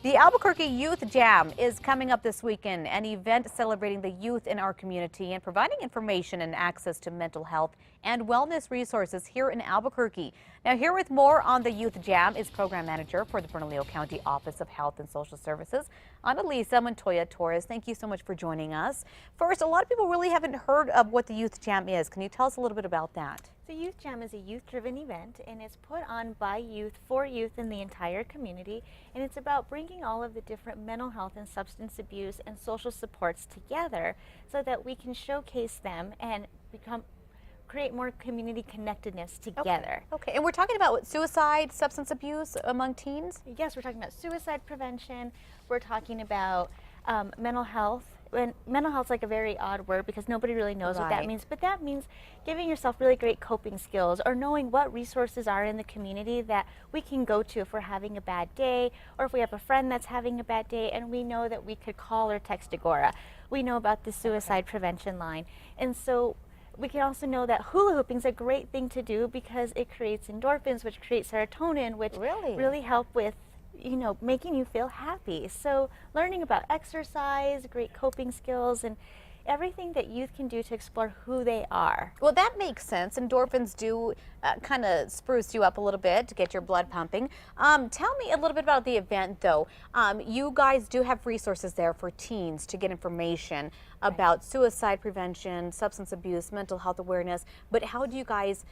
The Albuquerque Youth Jam is coming up this weekend, an event celebrating the youth in our community and providing information and access to mental health and wellness resources here in Albuquerque. Now, here with more on the Youth Jam is Program Manager for the Bernalillo County Office of Health and Social Services, Annalisa Montoya Torres. Thank you so much for joining us. First, a lot of people really haven't heard of what the Youth Jam is. Can you tell us a little bit about that? The Youth Jam is a youth-driven event, and it's put on by youth for youth in the entire community, and it's about bringing all of the different mental health and substance abuse and social supports together so that we can showcase them and create more community connectedness together. Okay. And we're talking about what, suicide, substance abuse among teens? Yes, we're talking about suicide prevention, we're talking about mental health. And mental health is like a very odd word because nobody really knows what that means, but that means giving yourself really great coping skills or knowing what resources are in the community that we can go to if we're having a bad day or if we have a friend that's having a bad day and we know that we could call or text Agora. We know about the suicide prevention line. And so we can also know that hula hooping is a great thing to do because it creates endorphins, which create serotonin, which really help with making you feel happy. So learning about exercise, great coping skills, and everything that youth can do to explore who they are. Well, that makes sense. Endorphins do kind of spruce you up a little bit to get your blood pumping. Tell me a little bit about the event, though. You guys do have resources there for teens to get information about suicide prevention, substance abuse, mental health awareness, but how do you guys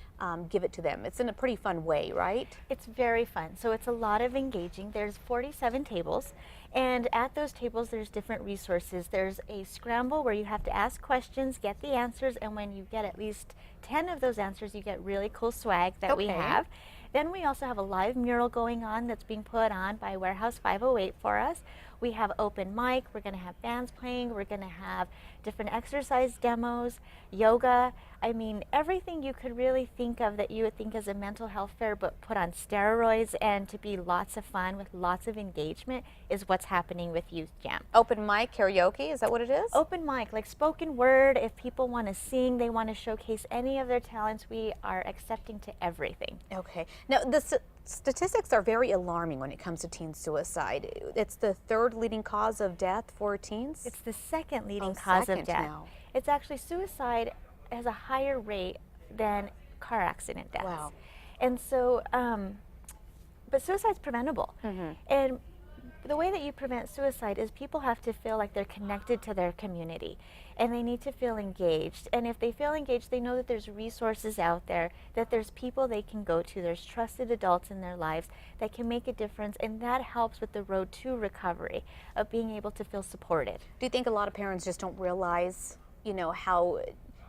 give it to them? It's in a pretty fun way, right? It's very fun. So it's a lot of engaging. There's 47 tables. And at those tables, there's different resources. There's a scramble where you have to ask questions, get the answers, and when you get at least 10 of those answers, you get really cool swag that we have. Then we also have a live mural going on that's being put on by Warehouse 508 for us. We have open mic, we're going to have bands playing, we're going to have different exercise demos, yoga. I mean, everything you could really think of that you would think as a mental health fair but put on steroids and to be lots of fun with lots of engagement is what's happening with Youth Jam. Open mic, karaoke, is that what it is? Open mic, like spoken word. If people want to sing, they want to showcase any of their talents, we are accepting to everything. Okay. Now, the statistics are very alarming when it comes to teen suicide. It's the third leading cause of death for teens? It's the second leading cause of death. Now. It's actually suicide has a higher rate than car accident deaths. Wow. And so, but suicide's preventable. And the way that you prevent suicide is people have to feel like they're connected to their community and they need to feel engaged. And if they feel engaged, they know that there's resources out there, that there's people they can go to, there's trusted adults in their lives that can make a difference, and that helps with the road to recovery of being able to feel supported. Do you think a lot of parents just don't realize,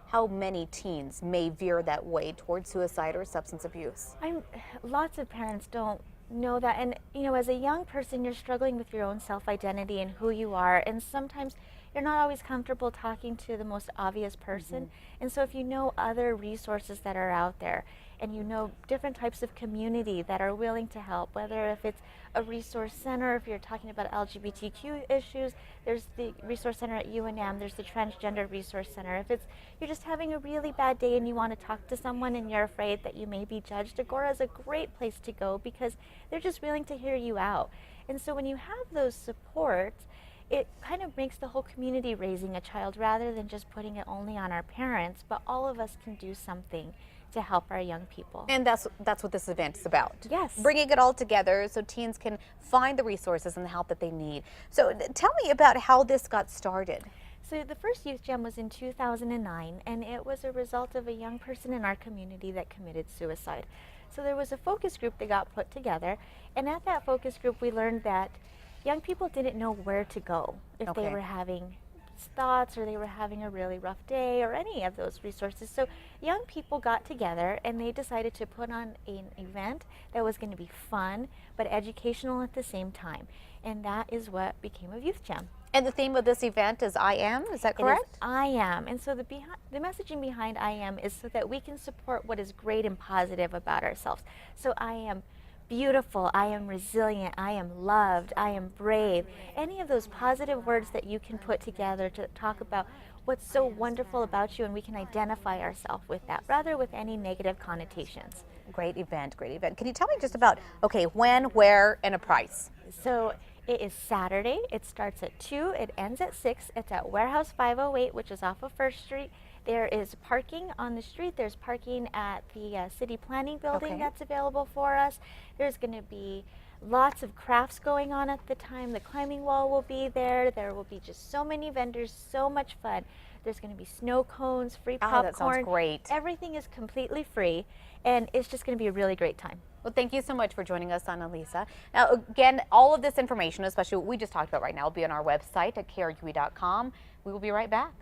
how many teens may veer that way towards suicide or substance abuse? Lots of parents don't know that, and as a young person you're struggling with your own self-identity and who you are, and sometimes you're not always comfortable talking to the most obvious person. And so if you know other resources that are out there and you know different types of community that are willing to help, whether if it's a resource center, if you're talking about LGBTQ issues, there's the resource center at UNM, there's the transgender resource center. If it's you're just having a really bad day and you want to talk to someone and you're afraid that you may be judged, Agora is a great place to go because they're just willing to hear you out. And so when you have those supports, it kind of makes the whole community raising a child rather than just putting it only on our parents, but all of us can do something to help our young people. And that's what this event is about. Yes. Bringing it all together so teens can find the resources and the help that they need. So tell me about how this got started. So the first Youth Jam was in 2009, and it was a result of a young person in our community that committed suicide. So there was a focus group that got put together, and at that focus group we learned that young people didn't know where to go if they were having thoughts or they were having a really rough day or any of those resources. So young people got together and they decided to put on an event that was going to be fun but educational at the same time. And that is what became a Youth Jam. And the theme of this event is I Am, is that correct? It is I Am. And so the messaging behind I Am is so that we can support what is great and positive about ourselves. So I am beautiful, I am resilient, I am loved, I am brave. Any of those positive words that you can put together to talk about what's so wonderful about you, and we can identify ourselves with that rather with any negative connotations. Great event, great event. Can you tell me just about, okay, when, where, and a price? So It is Saturday. It starts at 2. It ends at 6. It's at Warehouse 508, which is off of 1st Street. There is parking on the street. There's parking at the city planning building that's available for us. There's going to be lots of crafts going on at the time. The climbing wall will be there. There will be just so many vendors, so much fun. There's going to be snow cones, free popcorn. Oh, that sounds great. Everything is completely free, and it's just going to be a really great time. Well, thank you so much for joining us, Annalisa. Now, again, all of this information, especially what we just talked about right now, will be on our website at krqe.com. We will be right back.